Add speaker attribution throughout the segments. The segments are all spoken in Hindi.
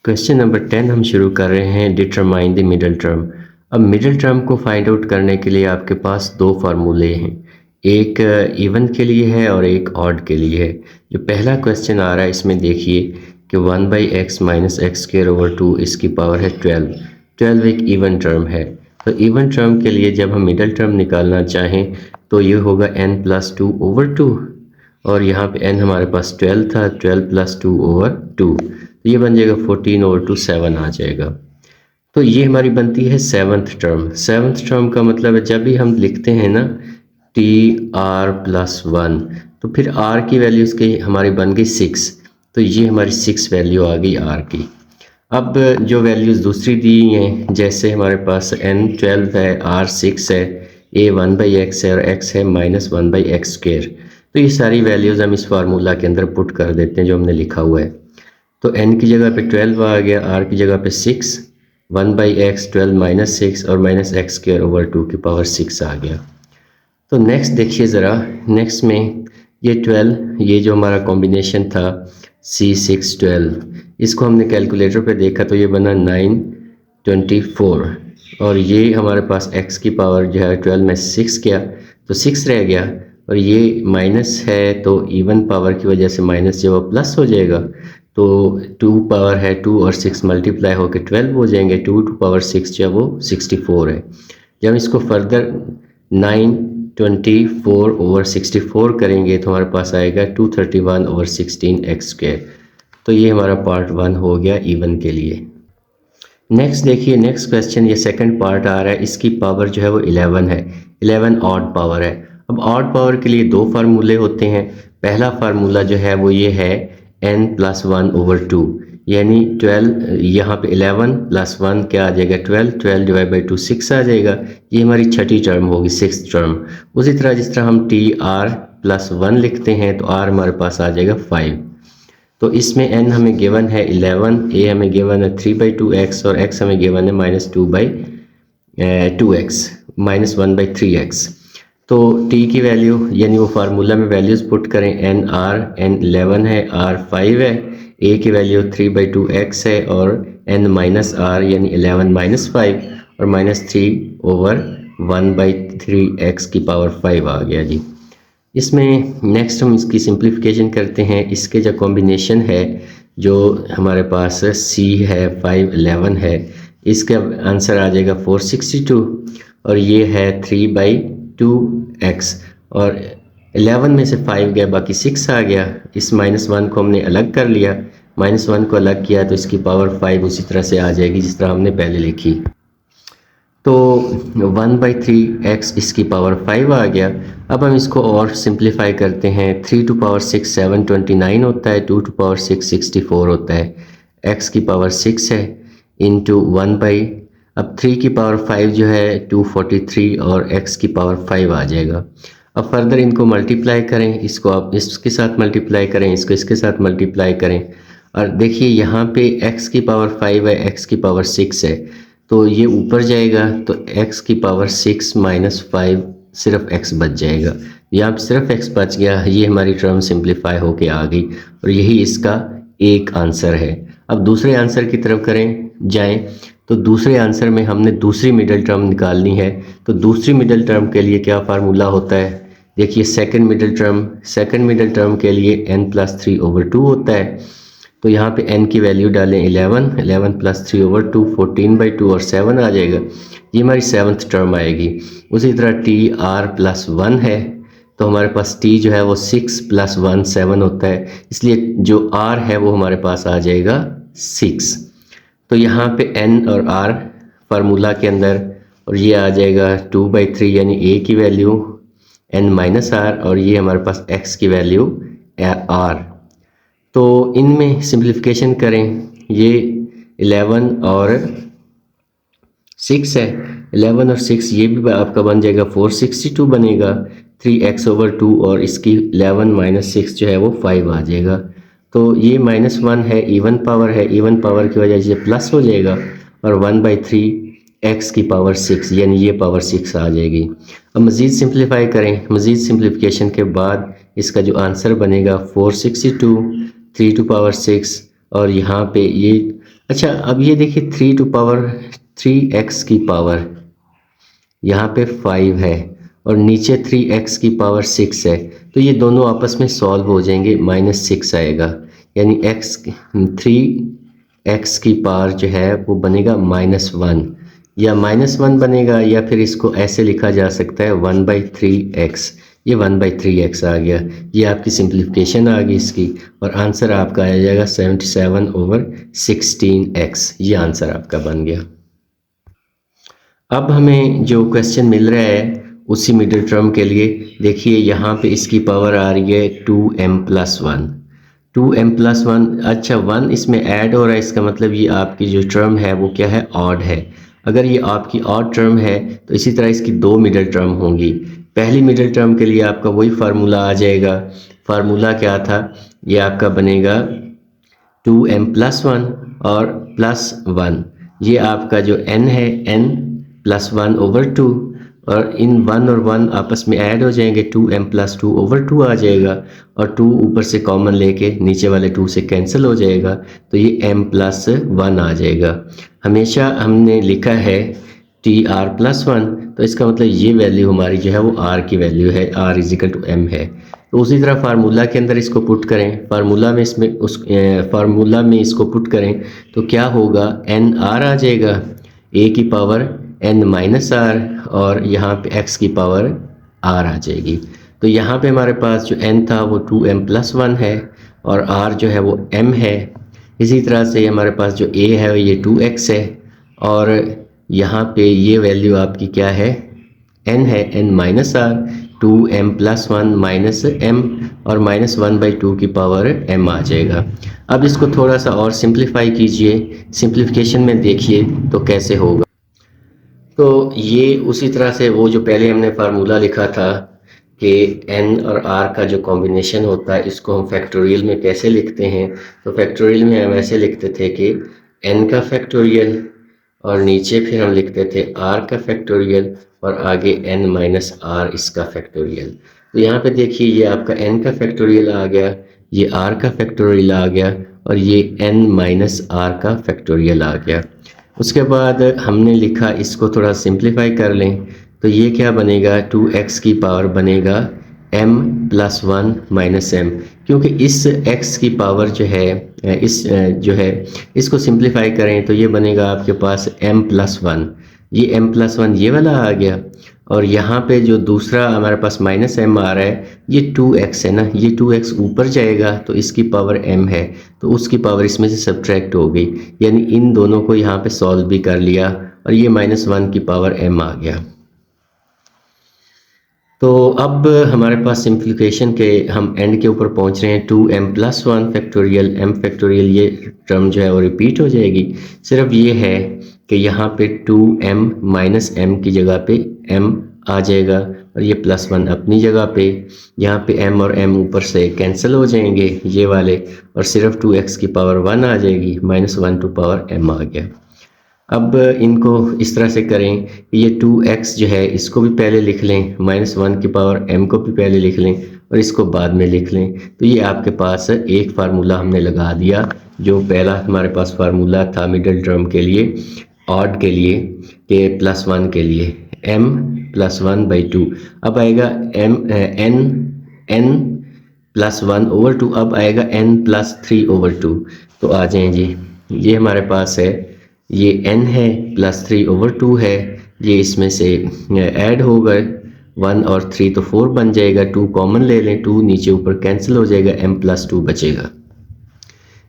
Speaker 1: क्वेश्चन नंबर 10 हम शुरू कर रहे हैं डिटरमाइन द मिडिल टर्म। अब मिडिल टर्म को फाइंड आउट करने के लिए आपके पास दो फार्मूले हैं, एक इवन के लिए है और एक ऑड के लिए है। जो पहला क्वेश्चन आ रहा है इसमें देखिए कि 1/x minus x square over 2 इसकी पावर है 12 एक इवन टर्म है। तो इवन टर्म के लिए जब हम मिडिल टर्म निकालना चाहें तो ये होगा n प्लस 2 ओवर 2 और यहाँ पे n हमारे पास 12 था, 12 प्लस 2 ओवर 2 तो ये बन जाएगा 14 ओवर 2 7 आ जाएगा। तो ये हमारी बनती है सेवन्थ टर्म। सेवन्थ टर्म का मतलब है जब भी हम लिखते हैं ना टी आर प्लस 1 तो फिर आर की वैल्यू इसकी हमारी बन गई 6, तो ये हमारी 6 वैल्यू आ गई आर की। अब जो वैल्यूज़ दूसरी दी हैं जैसे हमारे पास n 12 है, r 6 है, a 1/x है और x है -1/x स्क्वायर, तो ये सारी वैल्यूज़ हम इस फार्मूला के अंदर पुट कर देते हैं जो हमने लिखा हुआ है। तो n की जगह पे 12 आ गया, r की जगह पे 6, 1/x 12 माइनस 6 और माइनस एक्स स्क्वायर ओवर 2 की पावर 6 आ गया। तो नेक्स्ट देखिए ज़रा, नेक्स्ट में ये 12, ये जो हमारा कॉम्बिनेशन था C6 12, इसको हमने कैलकुलेटर पे देखा तो ये बना 924 और ये हमारे पास x की पावर जो है 12 में 6 गया तो 6 रह गया और ये माइनस है तो इवन पावर की वजह से माइनस जो प्लस हो जाएगा, तो 2 पावर है 2 और 6 मल्टीप्लाई होकर 12 हो जाएंगे, 2 टू पावर 6 जो है वो 64 है। जब इसको फर्दर 924 ओवर 64 करेंगे तो हमारे पास आएगा 231 ओवर 16 एक्स स्क्वायर। तो ये हमारा पार्ट 1 हो गया इवन के लिए। नेक्स्ट देखिए, नेक्स्ट क्वेश्चन ये सेकंड पार्ट आ रहा है, इसकी पावर जो है वो 11 है, 11 ऑड पावर है। अब ऑड पावर के लिए दो फार्मूले होते हैं। पहला फार्मूला जो है वो ये है n प्लस 1 ओवर 2, यानी 12 यहाँ पे 11 प्लस 1 क्या आ जाएगा 12, 12 डिवाइड बाई 2 6 आ जाएगा। ये हमारी छठी टर्म होगी, सिक्स टर्म। उसी तरह जिस तरह हम टी आर प्लस 1 लिखते हैं तो आर हमारे पास आ जाएगा 5। तो इसमें n हमें गिवन है 11, a हमें गिवन है 3/2x और x हमें गिवन है -2/2x -1/3x। तो t की वैल्यू यानी वो फार्मूला में वैल्यूज़ पुट करें, n 11 है, r 5 है, a की वैल्यू 3/2x है और n माइनस r यानी 11 माइनस 5 और -3 ओवर 1/3x की पावर 5 आ गया जी। इसमें नेक्स्ट हम इसकी सिंप्लीफिकेशन करते हैं। इसके जो कॉम्बिनेशन है जो हमारे पास c है 5 11 है, इसका आंसर आ जाएगा 462 और ये है 3/2x और 11 में से 5 गया बाकी 6 आ गया। इस -1 को हमने अलग कर लिया, -1 को अलग किया तो इसकी पावर 5 उसी तरह से आ जाएगी जिस तरह हमने पहले लिखी। तो 1/3x इसकी पावर 5 आ गया। अब हम इसको और सिंप्लीफाई करते हैं, 3 टू पावर 6 729 होता है, 2 टू पावर 6 64 होता है, x की पावर 6 है इंटू 1 अब 3 की पावर 5 जो है 243 और x की पावर 5 आ जाएगा। अब फर्दर इनको मल्टीप्लाई करें, इसको आप इसके साथ मल्टीप्लाई करें, इसको इसके साथ मल्टीप्लाई करें और देखिए यहाँ पे x की पावर 5 है, x की पावर 6 है तो ये ऊपर जाएगा तो x की पावर 6 माइनस 5 सिर्फ x बच जाएगा। यहाँ पे सिर्फ x बच गया, ये हमारी टर्म सिंप्लीफाई होके आ गई और यही इसका एक आंसर है। अब दूसरे आंसर की तरफ जाएं तो दूसरे आंसर में हमने दूसरी मिडिल टर्म निकालनी है। तो दूसरी मिडिल टर्म के लिए क्या फार्मूला होता है, देखिए सेकंड मिडिल टर्म के लिए n प्लस 3 ओवर 2 होता है। तो यहाँ पे n की वैल्यू डालें 11 प्लस 3 ओवर 2 14/2 और 7 आ जाएगा, ये हमारी सेवन्थ टर्म आएगी। उसी तरह टी आर प्लस 1 है तो हमारे पास t जो है वो 6 प्लस 1 7 होता है, इसलिए जो r है वो हमारे पास आ जाएगा 6। तो यहाँ पे n और r फार्मूला के अंदर और ये आ जाएगा 2/3 यानी a की वैल्यू n माइनस r और ये हमारे पास x की वैल्यू r। तो इनमें सिंप्लीफिकेशन करें, ये 11 और 6 है, 11 और 6 ये भी आपका बन जाएगा 462 बनेगा, 3x ओवर 2 और इसकी 11 माइनस 6 जो है वो 5 आ जाएगा। तो ये -1 है, इवन पावर की वजह से प्लस हो जाएगा और 1/3 x की पावर 6 यानी ये पावर 6 आ जाएगी। अब मज़ीद सिंप्लीफाई करें, मज़ीद सिंप्लीफिकेशन के बाद इसका जो आंसर बनेगा 462 3 टू पावर 6 और यहाँ पे ये, अच्छा अब ये देखिए 3 टू पावर 3x की पावर यहाँ पे 5 है और नीचे 3x की पावर 6 है, तो ये दोनों आपस में सॉल्व हो जाएंगे, -6 आएगा, यानी 3x की पावर जो है वो बनेगा -1 या -1 बनेगा, या फिर इसको ऐसे लिखा जा सकता है 1/3x, ये 1/3x आ गया। ये आपकी सिंप्लीफिकेशन आ गई इसकी, और आंसर आपका आ जाएगा 77/16x, ये आंसर आपका बन गया। अब हमें जो क्वेश्चन मिल रहा है उसी मिडिल टर्म के लिए, देखिए यहाँ पे इसकी पावर आ रही है 2m+1, 2m+1, अच्छा 1 इसमें ऐड हो रहा है, इसका मतलब ये आपकी जो टर्म है वो क्या है, ऑड है। अगर ये आपकी ऑड टर्म है तो इसी तरह इसकी दो मिडिल टर्म होंगी। पहली मिडिल टर्म के लिए आपका वही फार्मूला आ जाएगा, फार्मूला क्या था, ये आपका बनेगा 2m+1 और +1, ये आपका जो n है n+1/2, और इन 1 और 1 आपस में ऐड हो जाएंगे, 2m+2/2 आ जाएगा, और 2 ऊपर से कॉमन लेके नीचे वाले 2 से कैंसिल हो जाएगा, तो ये m+1 आ जाएगा। हमेशा हमने लिखा है tr+1, तो इसका मतलब ये वैल्यू हमारी जो है वो r की वैल्यू है, r=m है। तो उसी तरह फार्मूला के अंदर इसको पुट करें, फार्मूला में इसमें फार्मूला में इसको पुट करें तो क्या होगा, nr आ जाएगा, a की पावर n-r, और यहाँ पे x की पावर r आ जाएगी। तो यहाँ पे हमारे पास जो n था वो 2m+1 है और r जो है वो m है। इसी तरह से हमारे पास जो a है ये 2x है, और यहाँ पे ये वैल्यू आपकी क्या है, n है n-r, 2m+1 -m, और -1/2 की पावर m आ जाएगा। अब इसको थोड़ा सा और सिंप्लीफाई कीजिए, सिंप्लीफिकेशन में देखिए तो कैसे होगा। तो ये उसी तरह से वो जो पहले हमने फार्मूला लिखा था कि n और r का जो कॉम्बिनेशन होता है इसको हम फैक्टोरियल में कैसे लिखते हैं, तो फैक्टोरियल में हम ऐसे लिखते थे कि n का फैक्टोरियल, और नीचे फिर हम लिखते थे r का फैक्टोरियल, और आगे n-r इसका फैक्टोरियल। तो यहाँ पे देखिए ये आपका n का फैक्टोरियल आ गया, ये r का फैक्टोरियल आ गया, और ये n-r का फैक्टोरियल आ गया। उसके बाद हमने लिखा, इसको थोड़ा सिंप्लीफाई कर लें तो ये क्या बनेगा, 2x की पावर बनेगा m+1 -m, क्योंकि इस x की पावर जो है इस जो है इसको सिंप्लीफाई करें तो ये बनेगा आपके पास m+1, ये m+1 ये वाला आ गया, और यहाँ पे जो दूसरा हमारे पास -m आ रहा है ये 2x है ना, ये 2x ऊपर जाएगा तो इसकी पावर m है, तो उसकी पावर इसमें से सब्ट्रैक्ट हो गई, यानी इन दोनों को यहाँ पे सॉल्व भी कर लिया और ये -1 की पावर m आ गया। तो अब हमारे पास सिंप्लीफिकेशन के हम एंड के ऊपर पहुँच रहे हैं, 2m+1 फैक्टोरियल m फैक्टोरियल, ये टर्म जो है वो रिपीट हो जाएगी। सिर्फ ये है कि यहाँ पे 2m -m की जगह पे m आ जाएगा, और ये +1 अपनी जगह पे, यहाँ पे m और m ऊपर से कैंसिल हो जाएंगे ये वाले, और सिर्फ 2x की पावर 1 आ जाएगी, -1 टू पावर m आ गया। अब इनको इस तरह से करें, ये 2x जो है इसको भी पहले लिख लें, -1 की पावर m को भी पहले लिख लें, और इसको बाद में लिख लें। तो ये आपके पास एक फार्मूला हमने लगा दिया, जो पहला हमारे पास फार्मूला था मिडिल टर्म के लिए, ऑड के लिए, के +1 के लिए, m+1/2। अब आएगा n+1/2, अब आएगा n+3/2। तो आ जाएं जी, ये हमारे पास है, ये n है +3/2 है, ये इसमें से ऐड हो गए 1 और 3 तो 4 बन जाएगा, 2 कॉमन ले लें, 2 नीचे ऊपर कैंसिल हो जाएगा, m+2 बचेगा।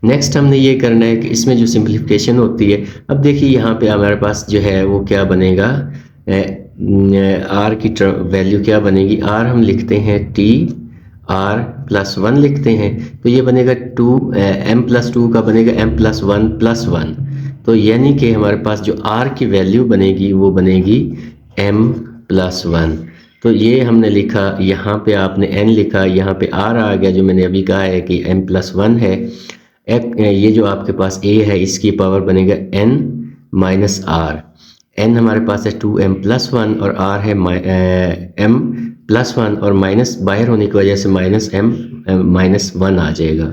Speaker 1: नेक्स्ट हमने ये करना है कि इसमें जो सिंप्लीफिकेशन होती है, अब देखिए यहाँ पे हमारे पास जो है वो क्या बनेगा, r की वैल्यू क्या बनेगी, r हम लिखते हैं r+1 लिखते हैं, तो ये बनेगा m+2 का बनेगा m+1+1, तो यानी कि हमारे पास जो r की वैल्यू बनेगी वो बनेगी m+1। तो ये हमने लिखा, यहाँ पे आपने n लिखा, यहाँ पे r आ गया, जो मैंने अभी कहा है कि m+1 है। ये जो आपके पास a है इसकी पावर बनेगा n-r, n हमारे पास है 2m+1 और r है m+1, और माइनस बाहर होने की वजह से -1 आ जाएगा,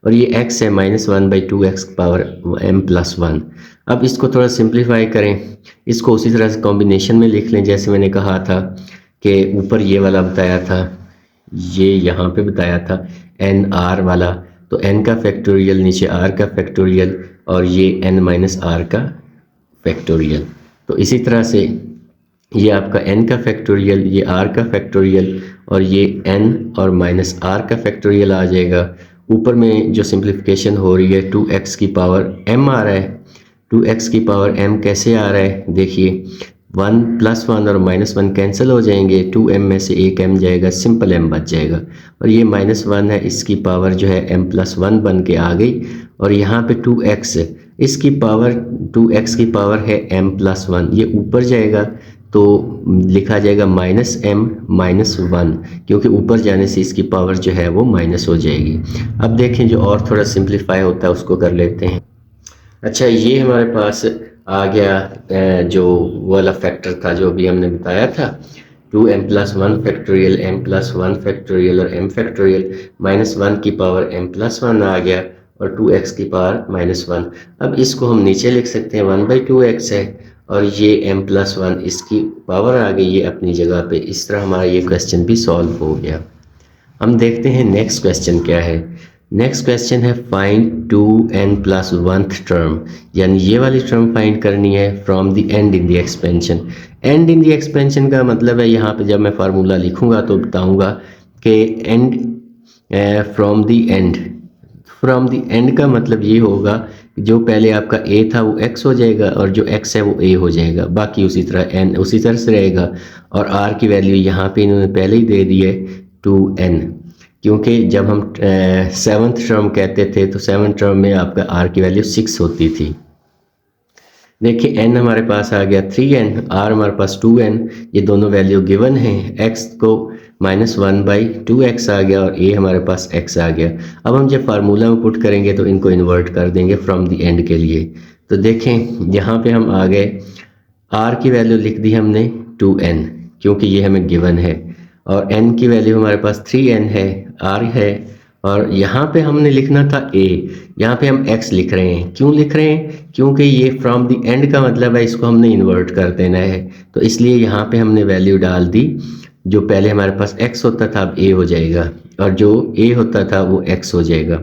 Speaker 1: और ये x है -1/2x पावर m+1। अब इसको थोड़ा सिंप्लीफाई करें, इसको उसी तरह से कॉम्बिनेशन में लिख लें जैसे मैंने कहा था कि ऊपर ये वाला बताया था, ये यहाँ पे बताया था n r वाला, तो n का फैक्टोरियल नीचे r का फैक्टोरियल और ये n-r का फैक्टोरियल। तो इसी तरह से ये आपका n का फैक्टोरियल, ये r का फैक्टोरियल और ये n और -r का फैक्टोरियल आ जाएगा। ऊपर में जो सिंप्लीफिकेशन हो रही है 2x की पावर m आ रहा है, 2x की पावर m कैसे आ रहा है देखिए, 1 + 1 और -1 कैंसिल हो जाएंगे, 2m में से एक m जाएगा, सिंपल m बच जाएगा। और ये -1 है, इसकी पावर जो है m+1 बन के आ गई। और यहाँ पे 2x, इसकी पावर 2x की पावर है m+1, ये ऊपर जाएगा तो लिखा जाएगा -m-1, क्योंकि ऊपर जाने से इसकी पावर जो है वो माइनस हो जाएगी। अब देखें जो और थोड़ा सिंप्लीफाई होता है उसको कर लेते हैं। अच्छा, ये हमारे पास आ गया जो वाला फैक्टर था जो अभी हमने बताया था, 2m+1 फैक्टोरियल, m+1 फैक्टोरियल और m फैक्टोरियल, -1 की पावर m+1 आ गया और 2x की पावर -1। अब इसको हम नीचे लिख सकते हैं, 1/2x है और ये m+1 इसकी पावर आ गई ये अपनी जगह पे। इस तरह हमारा ये क्वेश्चन भी सॉल्व हो गया। हम देखते हैं नेक्स्ट क्वेश्चन क्या है। नेक्स्ट क्वेश्चन है फाइंड 2n+1th टर्म, यानी ये वाली टर्म फाइंड करनी है from the and in the expansion. And in the expansion का मतलब है यहाँ पे जब मैं फार्मूला लिखूंगा तो बताऊंगा कि and from the end. From the end का मतलब ये होगा कि जो पहले आपका a था वो x हो जाएगा और जो x है वो a हो जाएगा, बाकी उसी तरह n उसी तरह से रहेगा। और r की वैल्यू यहाँ पे इन्होंने पहले ही दे दी है 2n, क्योंकि जब हम 7th टर्म कहते थे तो 7th टर्म में आपका r की वैल्यू 6 होती थी। देखिए n हमारे पास आ गया 3n, r हमारे पास 2n, ये दोनों वैल्यू गिवन है। x को -1/2x आ गया और a हमारे पास x आ गया। अब हम जब फार्मूला में पुट करेंगे तो इनको इन्वर्ट कर देंगे फ्रॉम द एंड के लिए। तो देखें यहाँ पे हम आ गए, r की वैल्यू लिख दी हमने 2n क्योंकि ये हमें गिवन है, और n की वैल्यू हमारे पास 3n है, r है, और यहाँ पे हमने लिखना था a, यहाँ पे हम x लिख रहे हैं। क्यों लिख रहे हैं? क्योंकि ये फ्रॉम द एंड का मतलब है इसको हमने इन्वर्ट कर देना है, तो इसलिए यहाँ पे हमने वैल्यू डाल दी। जो पहले हमारे पास x होता था अब a हो जाएगा, और जो a होता था वो x हो जाएगा।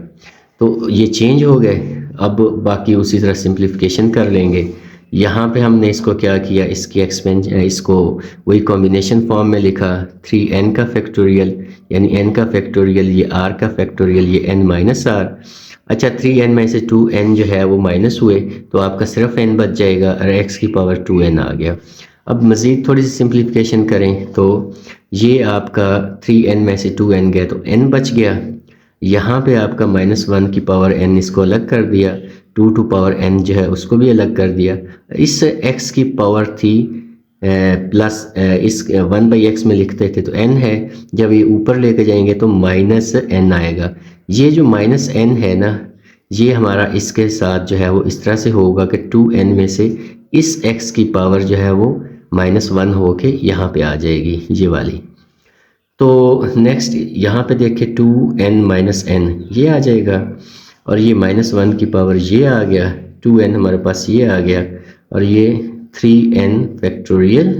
Speaker 1: तो ये चेंज हो गए। अब बाकी उसी तरह सिंप्लीफिकेशन कर लेंगे। यहाँ पे हमने इसको क्या किया, इसकी एक्सपेंशन, इसको वही कॉम्बिनेशन फॉर्म में लिखा, 3n का फैक्टोरियल यानी n का फैक्टोरियल, ये r का फैक्टोरियल, ये n-r। अच्छा, 3n में से 2n जो है वो माइनस हुए तो आपका सिर्फ n बच जाएगा और x की पावर 2n आ गया। अब मज़ीद थोड़ी सी सिंप्लीफिकेशन करें तो ये आपका 3n में से 2n गया तो n बच गया। यहाँ पे आपका -1 की पावर n इसको अलग कर दिया, 2 टू पावर n जो है उसको भी अलग कर दिया। इस x की पावर थी प्लस इस 1/x में लिखते थे तो n है, जब ये ऊपर लेके जाएंगे तो -n आएगा। ये जो -n है ना, ये हमारा इसके साथ जो है वो इस तरह से होगा कि 2n में से इस x की पावर जो है वो -1 होके यहाँ पे आ जाएगी ये वाली। तो नेक्स्ट यहाँ पे देखिए 2n-n ये आ जाएगा, और ये -1 की पावर ये आ गया, 2n हमारे पास ये आ गया, और ये 3n फैक्टोरियल,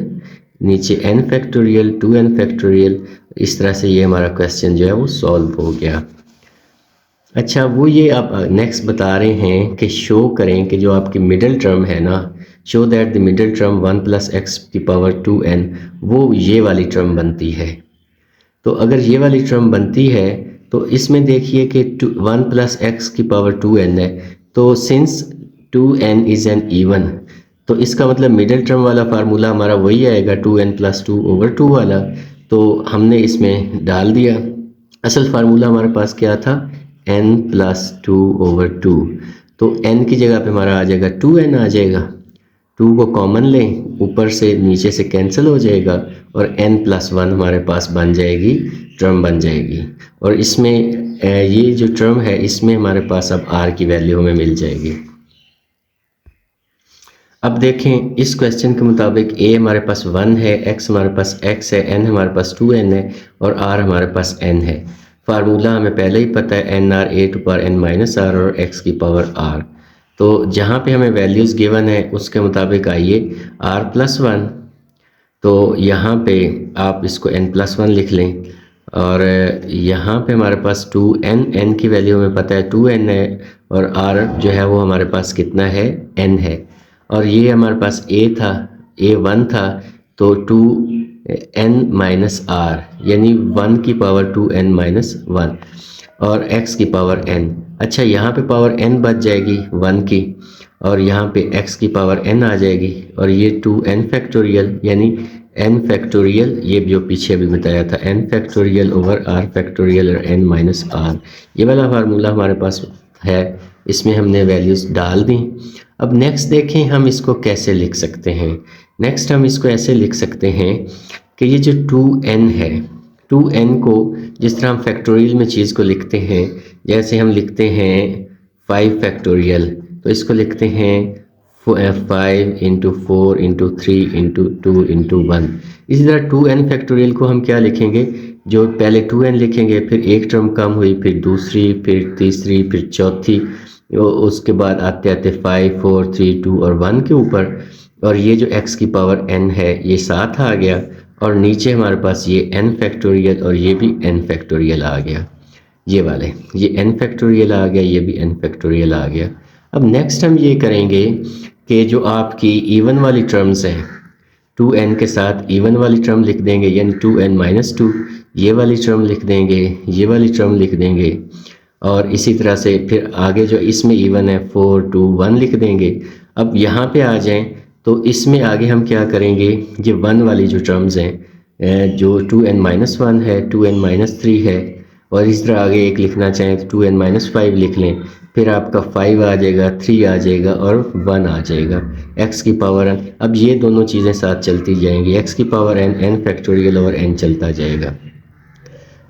Speaker 1: नीचे n फैक्टोरियल, 2n फैक्टोरियल। इस तरह से ये हमारा क्वेश्चन जो है वो सॉल्व हो गया। अच्छा, वो ये आप नेक्स्ट बता रहे हैं कि शो करें कि जो आपकी मिडिल टर्म है ना, show that the middle term 1 + x की पावर 2n वो ये वाली टर्म बनती है। तो अगर ये वाली टर्म बनती है तो इसमें देखिए कि 1 + x की पावर 2n है, तो since 2n is an even, तो इसका मतलब मिडिल टर्म वाला फार्मूला हमारा वही आएगा 2n + 2/2 वाला। तो हमने इसमें डाल दिया। असल फार्मूला हमारे पास क्या था, n + 2/2, तो n की जगह पे हमारा आ जाएगा 2n आ जाएगा। 2 को कॉमन लें, ऊपर से नीचे से कैंसिल हो जाएगा और n+1 हमारे पास बन जाएगी, टर्म बन जाएगी। और इसमें ये जो टर्म है इसमें हमारे पास अब r की वैल्यू हमें मिल जाएगी। अब देखें इस क्वेश्चन के मुताबिक a हमारे पास 1 है, x हमारे पास x है, n हमारे पास 2n है और r हमारे पास n है। फार्मूला हमें पहले ही पता है N R A to power N minus R और एक्स की पावर आर। तो जहाँ पे हमें वैल्यूज़ गिवन है उसके मुताबिक आइए आर प्लस वन, तो यहाँ पे आप इसको n प्लस वन लिख लें और यहाँ पे हमारे पास 2n, n की वैल्यू हमें पता है 2n है और r जो है वो हमारे पास कितना है n है, और ये हमारे पास a था, a1 था, तो 2n माइनस r यानी 1 की पावर 2n माइनस 1 और x की पावर n। अच्छा, यहाँ पे पावर n बच जाएगी 1 की और यहाँ पे x की पावर n आ जाएगी और ये 2n फैक्टोरियल यानी n फैक्टोरियल, ये जो पीछे अभी बताया था n factorial over r factorial और n माइनस r, ये वाला फार्मूला हमारे पास है, इसमें हमने वैल्यूज़ डाल दी। अब नेक्स्ट देखें हम इसको कैसे लिख सकते हैं। नेक्स्ट हम इसको ऐसे लिख सकते हैं कि ये जो 2n है, 2n को जिस तरह हम फैक्टोरियल में चीज़ को लिखते हैं, जैसे हम लिखते हैं 5 फैक्टोरियल, तो इसको लिखते हैं 5 इंटू 4 इंटू 3 इंटू 2 इंटू 1। इसी तरह 2n फैक्टोरियल को हम क्या लिखेंगे, जो पहले 2n लिखेंगे, फिर एक टर्म कम हुई, फिर दूसरी, फिर तीसरी, फिर चौथी, उसके बाद आते आते 5 4 3 2 और 1 के ऊपर, और ये जो x की पावर n है ये 7 आ गया और नीचे हमारे पास ये n फैक्टोरियल और ये भी n फैक्टोरियल आ गया, ये वाले, ये n फैक्टोरियल आ गया, ये भी n फैक्टोरियल आ गया। अब नेक्स्ट हम ये करेंगे कि जो आपकी इवन वाली टर्म्स हैं, 2n के साथ इवन वाली टर्म लिख देंगे यानी 2n माइनस 2, ये वाली टर्म लिख देंगे, ये वाली टर्म लिख देंगे, और इसी तरह से फिर आगे जो इसमें इवन है 4 2 1 लिख देंगे। अब यहाँ पे आ जाएं तो इसमें आगे हम क्या करेंगे, ये 1 वाली जो टर्म्स हैं, जो 2n माइनस 1 है, 2n माइनस 3 है, और इस तरह आगे एक लिखना चाहें तो 2n माइनस 5 लिख लें, फिर आपका 5 आ जाएगा, 3 आ जाएगा और 1 आ जाएगा, x की पावर n। अब ये दोनों चीज़ें साथ चलती जाएंगी, x की पावर n, n फैक्टोरियल और n चलता जाएगा।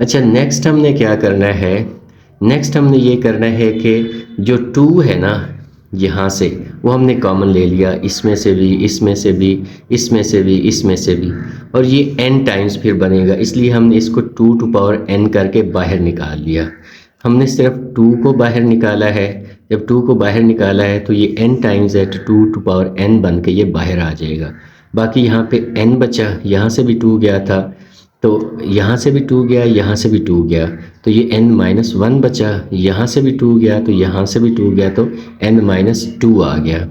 Speaker 1: अच्छा, नेक्स्ट हमने क्या करना है, नेक्स्ट हमने ये करना है कि जो 2 है ना यहाँ से, वो हमने कॉमन ले लिया, इसमें से भी, इसमें से भी, इसमें से भी, इसमें से भी, और ये n टाइम्स फिर बनेगा, इसलिए हमने इसको 2 टू पावर n करके बाहर निकाल लिया। हमने सिर्फ 2 को बाहर निकाला है, जब 2 को बाहर निकाला है तो ये n टाइम्स है, तो 2 टू पावर n बन के ये बाहर आ जाएगा। बाकी यहाँ पे n बचा, यहाँ से भी 2 गया था तो यहाँ से भी 2 गया, यहाँ से भी 2 गया, तो ये n माइनस 1 बचा, यहाँ से भी 2 गया तो यहाँ से भी 2 गया, तो n माइनस 2 आ गया।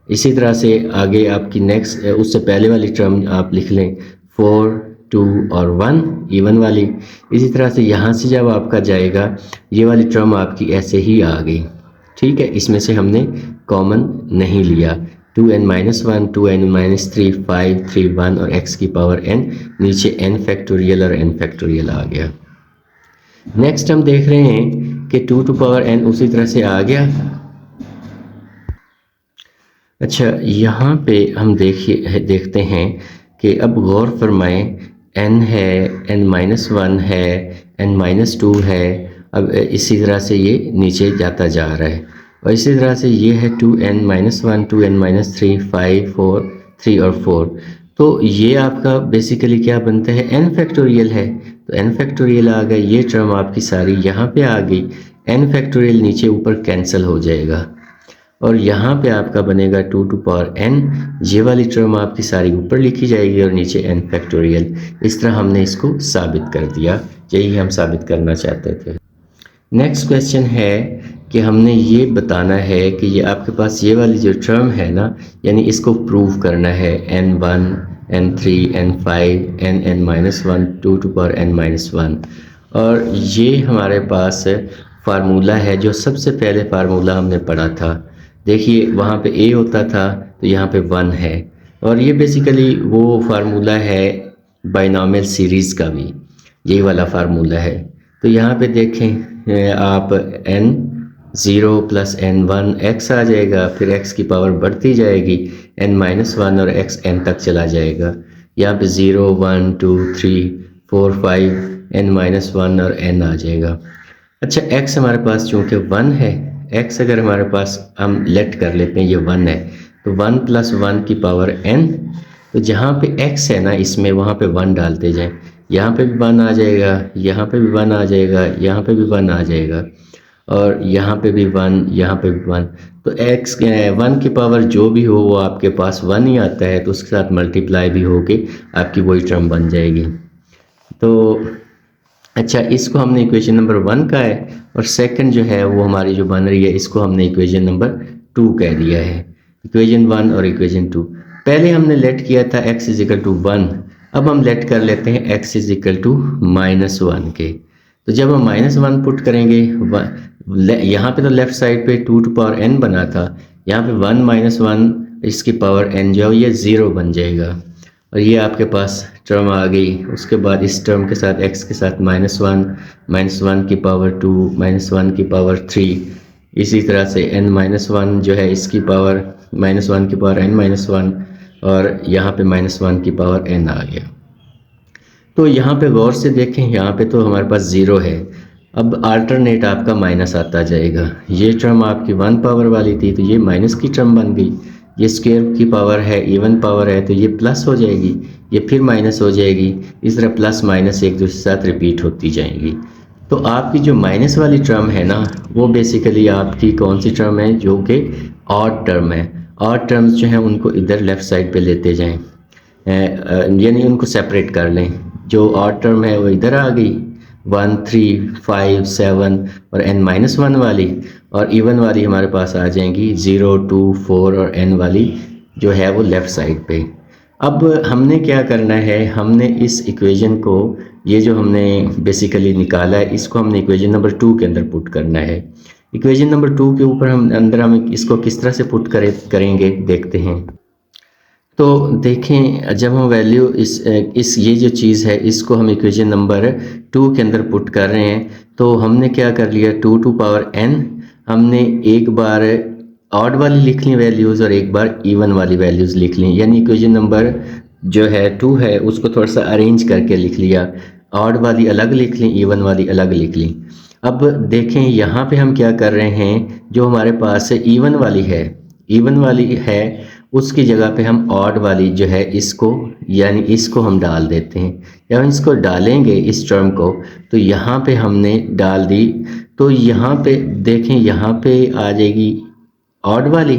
Speaker 1: इसी तरह से आगे आपकी नेक्स्ट, उससे पहले वाली टर्म आप लिख लें 4 2 और 1 इवन वाली। इसी तरह से यहाँ से जब आपका जाएगा ये वाली टर्म आपकी ऐसे ही आ गई, ठीक है, इसमें से हमने कॉमन नहीं लिया। 2n माइनस 1 2n माइनस 3 5 3 1 और x की पावर n, नीचे n फैक्टोरियल और n फैक्टोरियल आ गया। नेक्स्ट हम देख रहे हैं कि 2 टू पावर n उसी तरह से आ गया। अच्छा, यहाँ पे हम देखते हैं कि अब गौर फरमाएं, n है, n माइनस 1 है, n माइनस 2 है, अब इसी तरह से ये नीचे जाता जा रहा है, और इसी तरह से ये है 2n माइनस 1 2n माइनस 3 5 4 3 और 4, तो ये आपका बेसिकली क्या बनता है, n फैक्टोरियल है, तो n फैक्टोरियल आ गया, ये टर्म आपकी सारी यहाँ पे आ गई, n फैक्टोरियल नीचे ऊपर कैंसिल हो जाएगा और यहाँ पे आपका बनेगा 2 टू पावर n, ये वाली टर्म आपकी सारी ऊपर लिखी जाएगी और नीचे n फैक्टोरियल। इस तरह हमने इसको साबित कर दिया, यही हम साबित करना चाहते थे। नेक्स्ट क्वेश्चन है कि हमने ये बताना है कि ये आपके पास ये वाली जो टर्म है ना, यानी इसको प्रूव करना है, n1 n3 n5 n minus 1 2 to power n minus 1, और ये हमारे पास फार्मूला है जो सबसे पहले फार्मूला हमने पढ़ा था। देखिए वहाँ पे a होता था तो यहाँ पे 1 है, और ये बेसिकली वो फार्मूला है बाइनॉमियल सीरीज़ का भी, यही वाला फार्मूला है। तो यहाँ पे देखें आप n0 प्लस n1 x आ जाएगा, फिर x की पावर बढ़ती जाएगी, n माइनस 1 और x n तक चला जाएगा। यहाँ पे 0 1 2 3 4 5 n माइनस 1 और n आ जाएगा। अच्छा, x हमारे पास चूँकि 1 है, x अगर हमारे पास हम लेट कर लेते हैं ये 1 है, तो 1 प्लस 1 की पावर n, तो जहाँ पे x है ना इसमें, वहाँ पे 1 डालते जाएं, यहाँ पे भी 1 आ जाएगा, यहाँ पे भी 1 आ जाएगा, यहाँ पे भी 1 आ जाएगा, और यहाँ पे भी 1, यहाँ पे भी 1। तो x 1 की पावर जो भी हो वो आपके पास 1 ही आता है, तो उसके साथ मल्टीप्लाई भी होके आपकी वही टर्म बन जाएगी। तो अच्छा, इसको हमने इक्वेशन नंबर 1 का है, और सेकंड जो है वो हमारी जो बन रही है इसको हमने इक्वेशन नंबर 2 कह दिया है। इक्वेशन 1 और इक्वेशन 2 पहले हमने लेट किया था x इज इक्वल टू 1, अब हम लेट कर लेते हैं x इज इक्वल टू -1 के। तो जब हम -1 पुट करेंगे, यहाँ पे तो लेफ्ट साइड पे 2 टू पावर n बना था, यहाँ पे 1 - 1 इसकी पावर n जो ये 0 बन जाएगा, और ये आपके पास टर्म आ गई। उसके बाद इस टर्म के साथ x के साथ -1 की पावर 2 -1 की पावर 3, इसी तरह से n-1 जो है इसकी पावर -1 की पावर n-1, और यहाँ पे -1 की पावर n आ गया। तो यहाँ पे गौर से देखें, यहाँ पे तो हमारे पास 0 है, अब अल्टरनेट आपका माइनस आता जाएगा। ये टर्म आपकी 1 पावर वाली थी तो ये माइनस की टर्म बन गई, ये स्क्वायर की पावर है, इवन पावर है तो ये प्लस हो जाएगी, ये फिर माइनस हो जाएगी, इस तरह प्लस माइनस एक दूसरे के साथ रिपीट होती जाएंगी। तो आपकी जो माइनस वाली टर्म है ना, वो बेसिकली आपकी कौन सी टर्म है, जो कि ऑड टर्म है। ऑड टर्म्स जो हैं उनको इधर लेफ़्ट साइड पे लेते जाएं, यानी उनको सेपरेट कर लें। जो ऑड टर्म है वो इधर आ गई 1, 3, 5, 7 और n-1 वाली, और इवन वाली हमारे पास आ जाएंगी 0, 2, 4 और n वाली जो है वो लेफ़्ट साइड पे। अब हमने क्या करना है, हमने इस इक्वेशन को, ये जो हमने बेसिकली निकाला है, इसको हमने इक्वेशन नंबर 2 के अंदर पुट करना है। इक्वेशन नंबर 2 के ऊपर हम इसको किस तरह से पुट करेंगे देखते हैं। तो देखें, जब हम वैल्यू इस ये जो चीज़ है इसको हम इक्वेशन नंबर 2 के अंदर पुट कर रहे हैं, तो हमने क्या कर लिया, 2 टू पावर n हमने एक बार ऑड वाली लिख ली वैल्यूज़ और एक बार इवन वाली वैल्यूज़ लिख ली, यानी इक्वेशन नंबर जो है 2 है उसको थोड़ा सा अरेंज करके लिख लिया, ऑड वाली अलग लिख ली, इवन वाली अलग लिख ली। अब देखें यहाँ पे हम क्या कर रहे हैं, जो हमारे पास इवन वाली है उसकी जगह पे हम ऑड वाली जो है इसको, यानी इसको हम डाल देते हैं। जब हम इसको डालेंगे इस टर्म को, तो यहाँ पे हमने डाल दी, तो यहाँ पे देखें, यहाँ पे आ जाएगी ऑड वाली,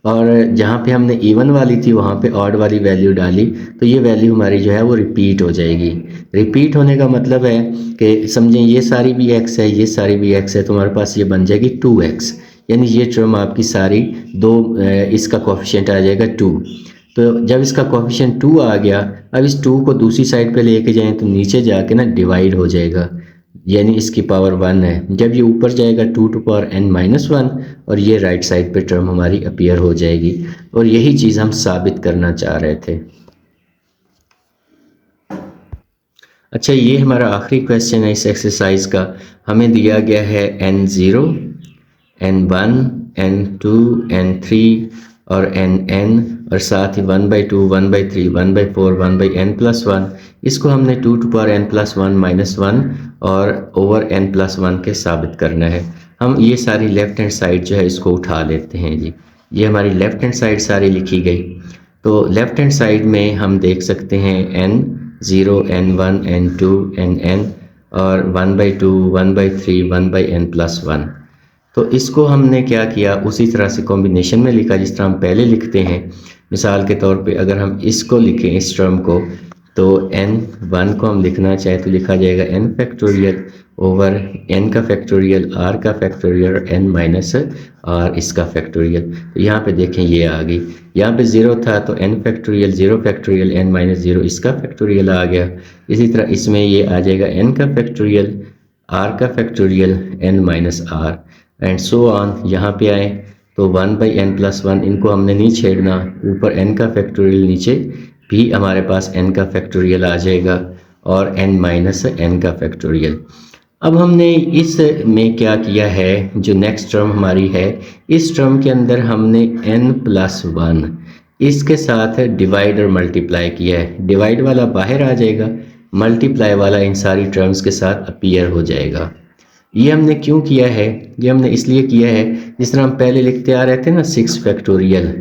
Speaker 1: और जहाँ पे हमने इवन वाली थी वहाँ पे ऑड वाली वैल्यू डाली, तो ये वैल्यू हमारी जो है वो रिपीट हो जाएगी। रिपीट होने का मतलब है कि समझें ये सारी भी x है, ये सारी भी x है, तो हमारे पास ये बन जाएगी 2x, यानी ये टर्म आपकी सारी इसका कोफिशिएंट आ जाएगा 2। तो जब इसका कोफिशिएंट 2 आ गया, अब इस 2 को दूसरी साइड पे लेके जाएं तो नीचे जाके ना डिवाइड हो जाएगा, यानी इसकी पावर 1 है। जब ये ऊपर जाएगा 2 टू पावर n-1, और ये राइट साइड पे टर्म हमारी अपीयर हो जाएगी, और यही चीज़ हम साबित करना चाह रहे थे। अच्छा, ये हमारा आखिरी क्वेश्चन है इस एक्सरसाइज का। हमें दिया गया है n0, n1, n2, n3 और nn, और साथ ही 1/2, 1/3, 1/4, 1/n+1। इसको हमने 2 टू पावर n+1 -1 और ओवर n+1 के साबित करना है। हम ये सारी लेफ़्ट हैंड साइड जो है इसको उठा लेते हैं जी। ये हमारी लेफ़्ट हैंड साइड सारी लिखी गई। तो लेफ़्ट हैंड साइड में हम देख सकते हैं n0, n1, n2, nn और 1/2, 1/3, 1/n+1। तो इसको हमने क्या किया, उसी तरह से कॉम्बिनेशन में लिखा जिस तरह हम पहले लिखते हैं। मिसाल के तौर पे अगर हम इसको लिखें इस टर्म को, तो n1 को हम लिखना चाहें तो लिखा जाएगा n फैक्टोरियल ओवर n का फैक्टोरियल, r का फैक्टोरियल, n माइनस r इसका फैक्टोरियल। तो यहाँ पे देखें ये आ गई, यहाँ पे 0 था तो n factorial, 0 factorial, n minus 0 इसका फैक्टोरियल आ गया। इसी तरह इसमें ये आ जाएगा n का फैक्टोरियल, r का factorial, n minus r and so on. यहाँ पे आए तो 1/n+1 इनको हमने नहीं छेड़ना, ऊपर n का फैक्टोरियल, नीचे भी हमारे पास n का फैक्टोरियल आ जाएगा और n माइनस n का फैक्टोरियल। अब हमने इस में क्या किया है, जो नेक्स्ट टर्म हमारी है, इस टर्म के अंदर हमने n+1 इसके साथ डिवाइड और मल्टीप्लाई किया है। डिवाइड वाला बाहर आ जाएगा, मल्टीप्लाई वाला इन सारी टर्म्स के साथ अपीयर हो जाएगा। ये हमने क्यों किया है, ये हमने इसलिए किया है, जिस तरह हम पहले लिखते आ रहे थे ना 6 फैक्टोरियल,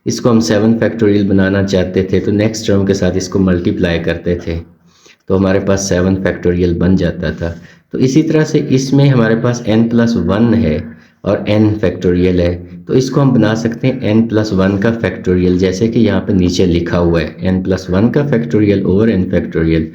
Speaker 1: इसको हम 7 फैक्टोरियल बनाना चाहते थे तो नेक्स्ट टर्म के साथ इसको मल्टीप्लाई करते थे। तो हमारे पास 7 फैक्टोरियल बन जाता था। तो इसी तरह से इसमें हमारे पास n+1 है और n फैक्टोरियल है, तो इसको हम बना सकते हैं n+1 का फैक्टोरियल, जैसे कि यहाँ पे नीचे लिखा हुआ है n+1 का फैक्टोरियल ओवर n फैक्टोरियल।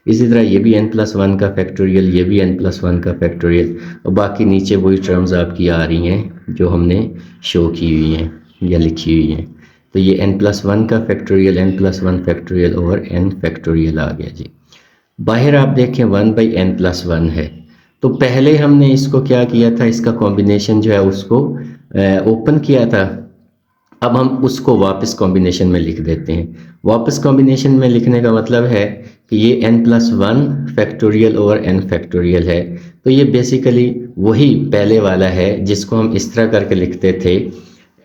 Speaker 1: इसी तरह ये भी n+1 का फैक्टोरियल, ये भी n+1 का फैक्टोरियल, और बाकी नीचे वही टर्म्स आपकी आ रही हैं जो हमने शो की हुई हैं या लिखी हुई हैं। तो ये n+1 का factorial, n+1 factorial over n factorial आ गया जी। बाहर आप देखें 1/n+1 है, तो पहले हमने इसको क्या किया था, इसका कॉम्बिनेशन जो है उसको ओपन किया था। अब हम उसको वापस कॉम्बिनेशन में लिख देते हैं। वापस कॉम्बिनेशन में लिखने का मतलब है कि ये n+1 factorial over n factorial है, तो ये बेसिकली वही पहले वाला है जिसको हम इस तरह करके लिखते थे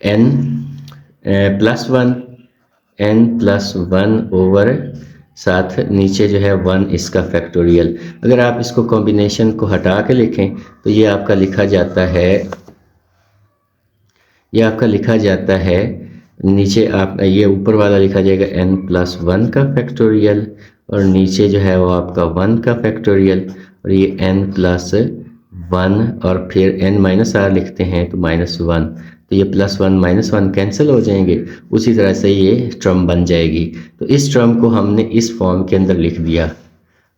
Speaker 1: n+1 ओवर साथ नीचे जो है 1 इसका फैक्टोरियल। अगर आप इसको कॉम्बिनेशन को हटा के लिखें तो ये आपका लिखा जाता है नीचे आप ये ऊपर वाला लिखा जाएगा n+1 का फैक्टोरियल, और नीचे जो है वो आपका 1 का फैक्टोरियल, और ये n+1 और फिर n-r लिखते हैं तो -1, तो ये +1 -1 कैंसिल हो जाएंगे। उसी तरह से ये टर्म बन जाएगी। तो इस टर्म को हमने इस फॉर्म के अंदर लिख दिया,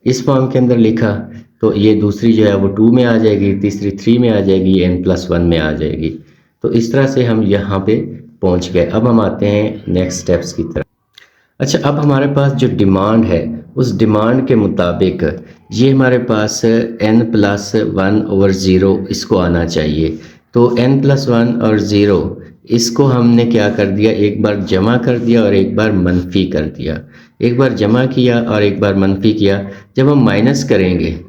Speaker 1: इस फॉर्म के अंदर लिखा तो ये दूसरी जो है वो 2 में आ जाएगी, तीसरी 3 में आ जाएगी, n+1 में आ जाएगी। तो इस तरह से हम यहाँ पे पहुँच गए। अब हम आते हैं नेक्स्ट स्टेप्स की तरफ। अच्छा, अब हमारे पास जो डिमांड है उस डिमांड के मुताबिक ये हमारे पास n+1 ओवर 0 इसको आना चाहिए। तो n+1 और 0 इसको हमने क्या कर दिया, एक बार जमा कर दिया और एक बार मनफी कर दिया। एक बार जमा किया और एक बार मनफी किया। जब हम माइनस करेंगे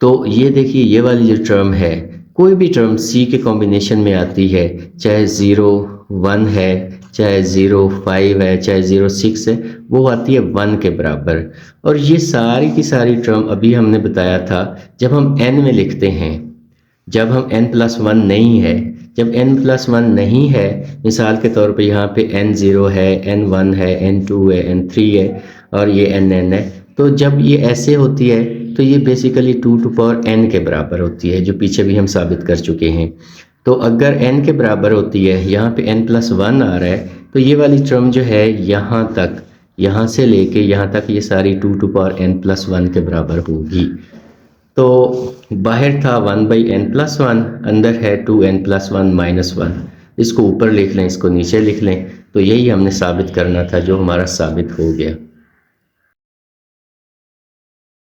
Speaker 1: तो ये देखिए ये वाली जो टर्म है, कोई भी टर्म c के कॉम्बिनेशन में आती है, चाहे 0 1 है, चाहे 0 5 है, चाहे 0 6 है, वो आती है 1 के बराबर। और ये सारी की सारी टर्म अभी हमने बताया था जब हम n में लिखते हैं, जब हम n+1 नहीं है, जब n+1 नहीं है, मिसाल के तौर पे यहाँ पे n0 है, n1 है, n2 है, n3 है और ये nn है, तो जब ये ऐसे होती है तो ये बेसिकली 2n के बराबर होती है, जो पीछे भी हम साबित कर चुके हैं। तो अगर n के बराबर होती है, यहाँ पे n+1 आ रहा है, तो ये वाली टर्म जो है यहाँ तक, यहाँ से लेके यहाँ तक ये सारी 2n+1 के बराबर होगी। तो बाहर था 1/n+1, अंदर है 2n+1 -1। इसको ऊपर लिख लें, इसको नीचे लिख लें, तो यही हमने साबित करना था जो हमारा साबित हो गया।